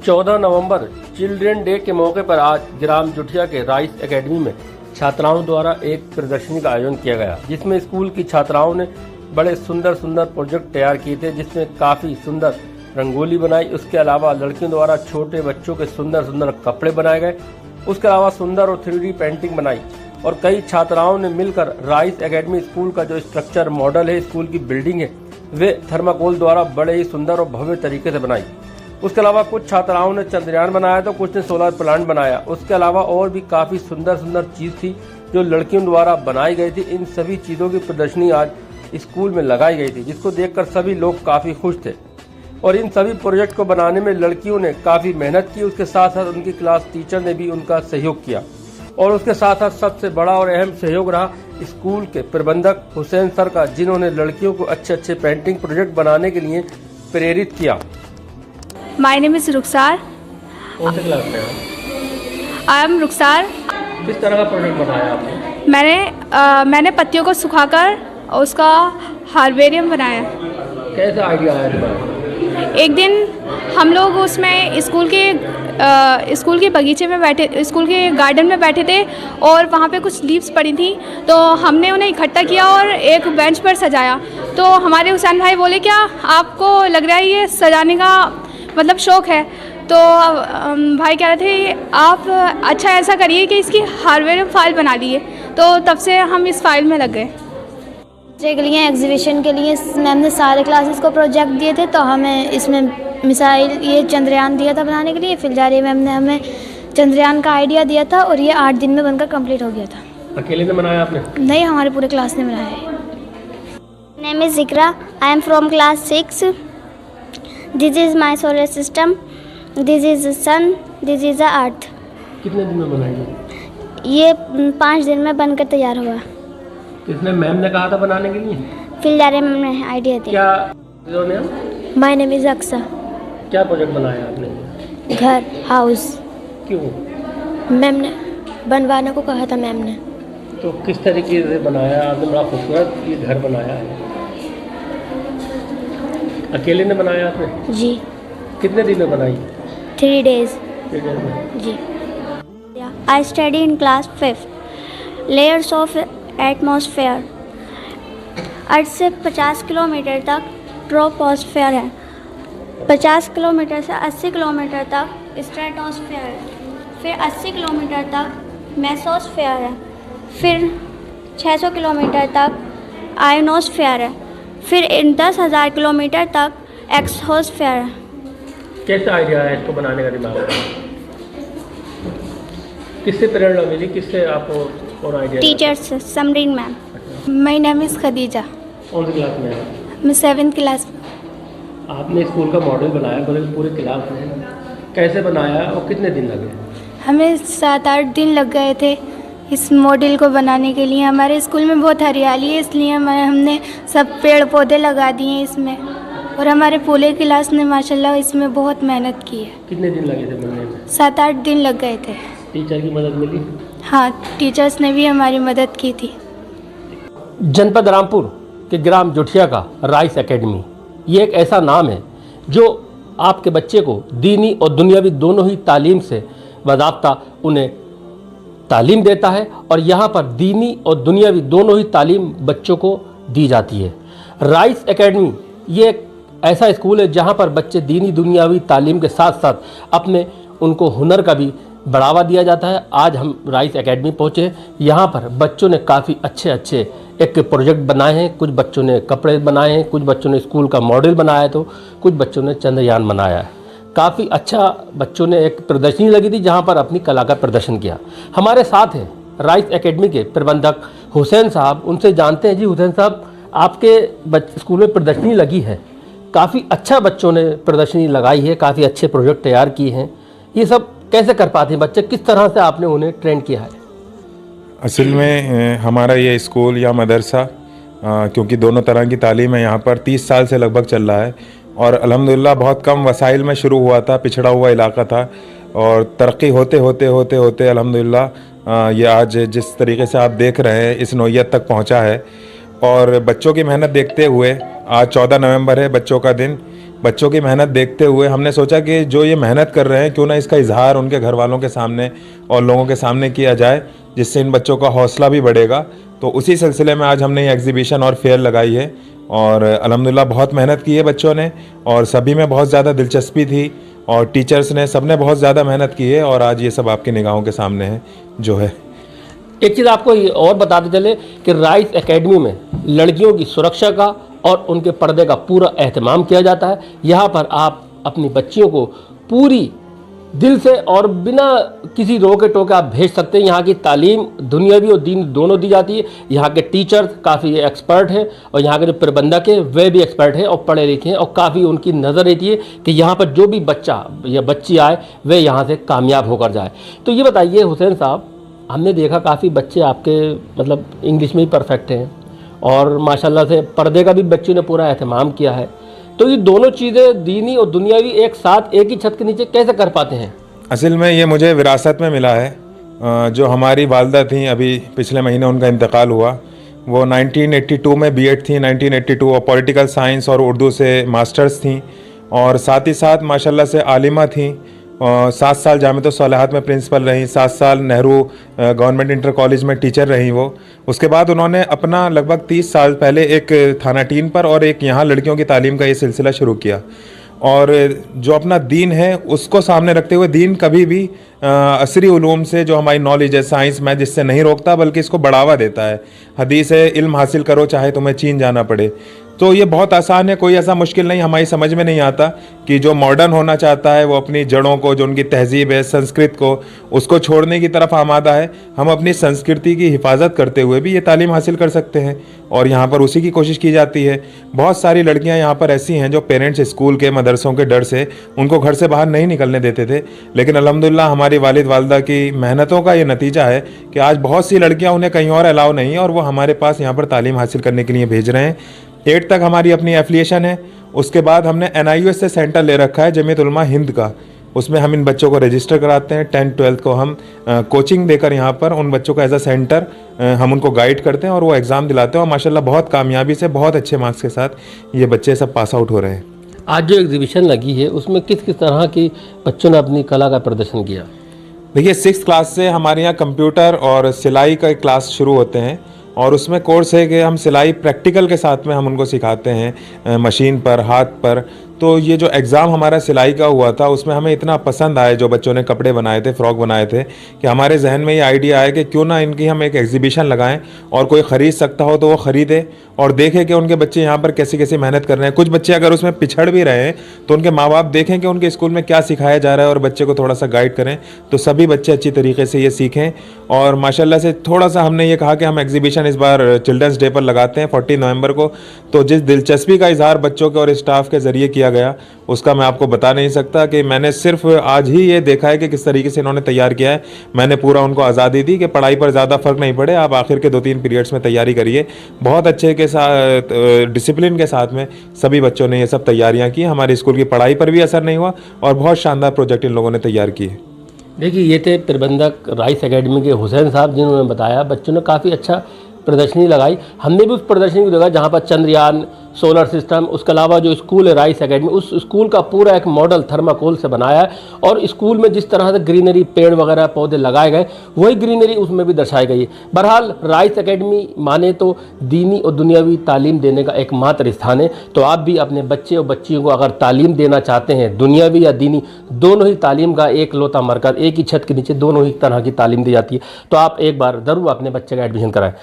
14 नवंबर children day के मौके पर आज ग्राम जुठिया के राइस एकेडमी में छात्राओं द्वारा एक प्रदर्शनी का आयोजन किया गया, जिसमें स्कूल की छात्राओं ने बड़े सुंदर सुंदर प्रोजेक्ट तैयार किए थे, जिसमें काफी सुंदर रंगोली बनाई। उसके अलावा लड़कियों द्वारा छोटे बच्चों के सुंदर सुंदर कपड़े बनाए गए। उसके अलावा सुंदर और 3D पेंटिंग बनाई और कई छात्राओं ने मिलकर राइस एकेडमी स्कूल का जो स्ट्रक्चर मॉडल है, स्कूल की बिल्डिंग है, वे थर्माकोल द्वारा बड़े ही सुंदर और भव्य तरीके से बनाई। उसके अलावा कुछ छात्राओं ने चंद्रयान बनाया तो कुछ ने सोलर प्लांट बनाया। उसके अलावा और भी काफी सुंदर सुंदर चीज थी जो लड़कियों द्वारा बनाई गई थी। इन सभी चीजों की प्रदर्शनी आज स्कूल में लगाई गई थी, जिसको देखकर सभी लोग काफी खुश थे। और इन सभी प्रोजेक्ट को बनाने में लड़कियों ने काफी मेहनत की। उसके साथ साथ उनकी क्लास टीचर ने भी उनका सहयोग किया और उसके साथ साथ सबसे बड़ा और अहम सहयोग रहा स्कूल के प्रबंधक हुसैन सर का, जिन्होंने लड़कियों को अच्छे अच्छे पेंटिंग प्रोजेक्ट बनाने के लिए प्रेरित किया। माय नेम इज रुखसार। कौन से क्लास में हैं? आई एम रुखसार। किस तरह का प्रोजेक्ट बनाया आपने? मैंने पत्तियों को सुखाकर उसका हार्बेरियम बनाया। कैसा आइडिया आया तुम्हारा? एक दिन हम लोग उसमें स्कूल के बगीचे में बैठे, स्कूल के गार्डन में बैठे थे और वहाँ पे कुछ लीव्स पड़ी थी, तो हमने उन्हें इकट्ठा किया और एक बेंच पर सजाया। तो हमारे हुसैन भाई बोले, क्या आपको लग रहा है ये सजाने का मतलब शौक़ है? तो भाई कह रहे थे आप अच्छा ऐसा करिए कि इसकी हार्बेरियम फाइल बना लीजिए। तो तब से हम इस फाइल में लग गए। के लिए एग्जीबिशन के लिए मैम ने सारे क्लासेस को प्रोजेक्ट दिए थे, तो हमें इसमें मिसाइल ये चंद्रयान दिया था बनाने के लिए। फिलजारी मैम ने हमें चंद्रयान का आइडिया दिया था और ये 8 दिन में बनकर कंप्लीट हो गया था। अकेले ने बनाया आपने? नहीं, हमारे पूरे क्लास ने बनाया है। Name is Zikra. I am from class 6। This is my solar system. This is sun. This is the earth. कितने दिन में बनाई? ये 5 दिन में बनकर तैयार हुआ। इसमें मैम ने कहा था बनाने के लिए? फिलजारी मैम ने आइडिया दिया। क्या? My name is Aqsa. क्या प्रोजेक्ट बनाया आपने? घर, हाउस। क्यों? मैम ने बनवाने को कहा था मैम ने। तो किस तरीके से बनाया आपने? बड़ा खूबसूरत ये घर बनाया है। अकेले ने बनाया आपने? जी। कितने दिन में बनाई? 3 days। 3 days में जी। I study in class 5th। Layers of atmosphere। अर्थ से 50 किलोमीटर तक ट्रोपोस्फेयर है। 50 किलोमीटर से 80 किलोमीटर तक स्ट्रेटोस्फेयर है। फिर 80 किलोमीटर तक मेसोस्फेयर है। फिर 600 किलोमीटर तक आयोनोस्फेयर है। फिर 10,000 किलोमीटर तक एक्सोस्फेयर है। कैसा आइडिया है इसको बनाने का दिमाग में? किससे प्रेरणा मिली? किससे आपको और आइडिया? टीचर से, Samreen ma'am. My name is Khadija. कौन सी क्लास में है? मैं 7th क्लास में। आपने स्कूल का मॉडल बनाया पूरे क्लास में, कैसे बनाया और कितने दिन लगे? हमें 7-8 दिन लग गए थे इस मॉडल को बनाने के लिए। हमारे स्कूल में बहुत हरियाली है, इसलिए हमने सब पेड़ पौधे लगा दिए इसमें, और हमारे पूरे क्लास ने माशाल्लाह इसमें बहुत मेहनत की है। कितने दिन लगे थे बनने में? 7-8 दिन लग गए थे। टीचर की मदद मिली? हाँ, टीचर्स ने भी हमारी मदद की थी। जनपद रामपुर के ग्राम जुठिया का राइस एकेडमी, ये एक ऐसा नाम है जो आपके बच्चे को दीनी और दुनियावी दोनों ही तालीम से बाज़ाब्ता उन्हें तालीम देता है, और यहाँ पर दीनी और दुनियावी दोनों ही तालीम बच्चों को दी जाती है। राइस एकेडमी ये एक ऐसा स्कूल है जहाँ पर बच्चे दीनी दुनियावी तालीम के साथ साथ अपने उनको हुनर का भी बढ़ावा दिया जाता है। आज हम राइस एकेडमी पहुँचे, यहाँ पर बच्चों ने काफ़ी अच्छे एक प्रोजेक्ट बनाए हैं। कुछ बच्चों ने कपड़े बनाए हैं, कुछ बच्चों ने स्कूल का मॉडल बनाया है, तो कुछ बच्चों ने चंद्रयान बनाया है। काफ़ी अच्छा बच्चों ने एक प्रदर्शनी लगी थी जहाँ पर अपनी कला का प्रदर्शन किया। हमारे साथ हैं राइस एकेडमी के प्रबंधक हुसैन साहब। उनसे जानते हैं, जी हुसैन साहब, आपके स्कूल में प्रदर्शनी लगी है, काफ़ी अच्छा बच्चों ने प्रदर्शनी लगाई है, काफ़ी अच्छे प्रोजेक्ट तैयार किए हैं, ये सब कैसे कर पाते हैं बच्चे? किस तरह से आपने उन्हें ट्रेन किया है? असल में हमारा ये स्कूल या मदरसा क्योंकि दोनों तरह की तालीम है यहाँ पर 30 साल से लगभग चल रहा है, और अल्हम्दुलिल्लाह बहुत कम वसाइल में शुरू हुआ था, पिछड़ा हुआ इलाका था, और तरक्की होते अल्हम्दुलिल्लाह ये आज जिस तरीके से आप देख रहे हैं इस नौइयत तक पहुँचा है। और बच्चों की मेहनत देखते हुए आज 14 नवंबर है, बच्चों का दिन, बच्चों की मेहनत देखते हुए हमने सोचा कि जो ये मेहनत कर रहे हैं क्यों ना इसका इजहार उनके घर वालों के सामने और लोगों के सामने किया जाए, जिससे इन बच्चों का हौसला भी बढ़ेगा। तो उसी सिलसिले में आज हमने ये एग्जीबिशन और फेयर लगाई है और अल्हम्दुलिल्लाह बहुत मेहनत की है बच्चों ने और सभी में बहुत ज़्यादा दिलचस्पी थी और टीचर्स ने सबने बहुत ज़्यादा मेहनत की है और आज ये सब आपकी निगाहों के सामने है जो है। एक चीज़ आपको ये और बताते चले कि राइस एकेडमी में लड़कियों की सुरक्षा का और उनके पर्दे का पूरा एहतमाम किया जाता है। यहाँ पर आप अपनी बच्चियों को पूरी दिल से और बिना किसी रोके टोके आप भेज सकते हैं। यहाँ की तालीम दुनियावी और दीन दोनों दी जाती है। यहाँ के टीचर्स काफ़ी एक्सपर्ट हैं और यहाँ के जो प्रबंधक हैं वे भी एक्सपर्ट हैं और पढ़े लिखे हैं और काफ़ी उनकी नज़र रहती है कि यहाँ पर जो भी बच्चा या बच्ची आए वे यहाँ से कामयाब होकर जाए। तो ये बताइए हुसैन साहब, हमने देखा काफ़ी बच्चे आपके मतलब इंग्लिश में ही परफेक्ट हैं और माशाल्लाह से पर्दे का भी बच्चों ने पूरा एहतमाम किया है। तो ये दोनों चीज़ें दीनी और दुनियावी एक साथ एक ही छत के नीचे कैसे कर पाते हैं? असल में ये मुझे विरासत में मिला है। जो हमारी वालदा थी, अभी पिछले महीने उनका इंतकाल हुआ, वो 1982 में बीएड थी, 1982 और पॉलिटिकल साइंस और उर्दू से मास्टर्स थी और साथ ही साथ माशाल्लाह से आलिमा थी। 7 साल जामिअतुस सालिहात में प्रिंसिपल रहीं, 7 साल नेहरू गवर्नमेंट इंटर कॉलेज में टीचर रहीं वो। उसके बाद उन्होंने अपना लगभग 30 साल पहले एक थाना टीन पर और एक यहाँ लड़कियों की तालीम का ये सिलसिला शुरू किया और जो अपना दीन है उसको सामने रखते हुए दीन कभी भी असरी उलूम से जो हमारी नॉलेज है, साइंस मैथ, जिससे नहीं रोकता बल्कि इसको बढ़ावा देता है। हदीस है, इल्म हासिल करो चाहे तुम्हें चीन जाना पड़े। तो ये बहुत आसान है, कोई ऐसा मुश्किल नहीं। हमारी समझ में नहीं आता कि जो मॉडर्न होना चाहता है वो अपनी जड़ों को, जो उनकी तहजीब है, संस्कृत को, उसको छोड़ने की तरफ आमादा है। हम अपनी संस्कृति की हिफाजत करते हुए भी ये तालीम हासिल कर सकते हैं और यहाँ पर उसी की कोशिश की जाती है। बहुत सारी लड़कियाँ यहाँ पर ऐसी हैं जो पेरेंट्स स्कूल के, मदरसों के डर से उनको घर से बाहर नहीं निकलने देते थे, लेकिन अल्हम्दुलिल्लाह हमारी वालिद वालदा की मेहनतों का ये नतीजा है कि आज बहुत सी लड़कियाँ, उन्हें कहीं और अलाउ नहीं है और वो हमारे पास यहाँ पर तालीम हासिल करने के लिए भेज रहे हैं। 8 तक हमारी अपनी एफिलिएशन है। उसके बाद हमने NIUS से सेंटर ले रखा है जमीयत उलमा हिंद का, उसमें हम इन बच्चों को रजिस्टर कराते हैं। 10th-12th को हम कोचिंग देकर यहाँ पर उन बच्चों को एज अ सेंटर हम उनको गाइड करते हैं और वो एग्ज़ाम दिलाते हैं और माशाल्लाह बहुत कामयाबी से, बहुत अच्छे मार्क्स के साथ ये बच्चे सब पास आउट हो रहे हैं। आज जो एग्जीबिशन लगी है उसमें किस किस तरह की बच्चों ने अपनी कला का प्रदर्शन किया? देखिए, 6th क्लास से हमारे यहाँ कंप्यूटर और सिलाई का क्लास शुरू होते हैं और उसमें कोर्स है कि हम सिलाई प्रैक्टिकल के साथ में हम उनको सिखाते हैं, मशीन पर, हाथ पर। तो ये जो एग्ज़ाम हमारा सिलाई का हुआ था उसमें हमें इतना पसंद आया, जो बच्चों ने कपड़े बनाए थे, फ्रॉक बनाए थे, कि हमारे जहन में ये आइडिया आया कि क्यों ना इनकी हम एक एग्जीबिशन लगाएं और कोई ख़रीद सकता हो तो वो ख़रीदे और देखे कि उनके बच्चे यहाँ पर कैसी कैसी मेहनत कर रहे हैं। कुछ बच्चे अगर उसमें पिछड़ भी रहे हैं तो उनके माँ बाप देखें कि उनके स्कूल में क्या सिखाया जा रहा है और बच्चे को थोड़ा सा गाइड करें तो सभी बच्चे अच्छी तरीके से ये सीखें। और माशाल्लाह से थोड़ा सा हमने ये कहा कि हम एग्जीबिशन इस बार चिल्ड्रंस डे पर लगाते हैं 14 नवंबर को। तो जिस दिलचस्पी का इजहार बच्चों के और स्टाफ के ज़रिए किया गया उसका मैं आपको बता नहीं सकता कि मैंने सिर्फ आज ही ये देखा है कि किस तरीके से इन्होंने तैयार किया है। मैंने पूरा उनको आज़ादी दी कि पढ़ाई पर ज़्यादा फ़र्क नहीं पड़े, आप आखिर के 2-3 पीरियड्स में तैयारी करिए। बहुत अच्छे के साथ, डिसिप्लिन के साथ में सभी बच्चों ने ये सब तैयारियाँ की। हमारे स्कूल की पढ़ाई पर भी असर नहीं हुआ और बहुत शानदार प्रोजेक्ट इन लोगों ने तैयार किए। देखिए, ये थे प्रबंधक राइस एकेडमी के हुसैन साहब, जिन्होंने बताया बच्चों ने काफ़ी अच्छा प्रदर्शनी लगाई। हमने भी उस प्रदर्शनी को देखा जहाँ पर चंद्रयान, सोलर सिस्टम, उसके अलावा जो स्कूल है राइस एकेडमी, उस स्कूल का पूरा एक मॉडल थर्माकोल से बनाया है और स्कूल में जिस तरह से ग्रीनरी, पेड़ वगैरह पौधे लगाए गए वही ग्रीनरी उसमें भी दर्शाई गई है। बहरहाल राइस एकेडमी माने तो दीनी और दुनियावी तालीम देने का एकमात्र स्थान है। तो आप भी अपने बच्चे और बच्चियों को अगर तालीम देना चाहते हैं, दुनियावी या दीनी, दोनों ही तालीम का एक लौता मरकज़, एक ही छत के नीचे दोनों ही तरह की तालीम दी जाती है, तो आप एक बार ज़रूर अपने बच्चे का एडमिशन कराएं।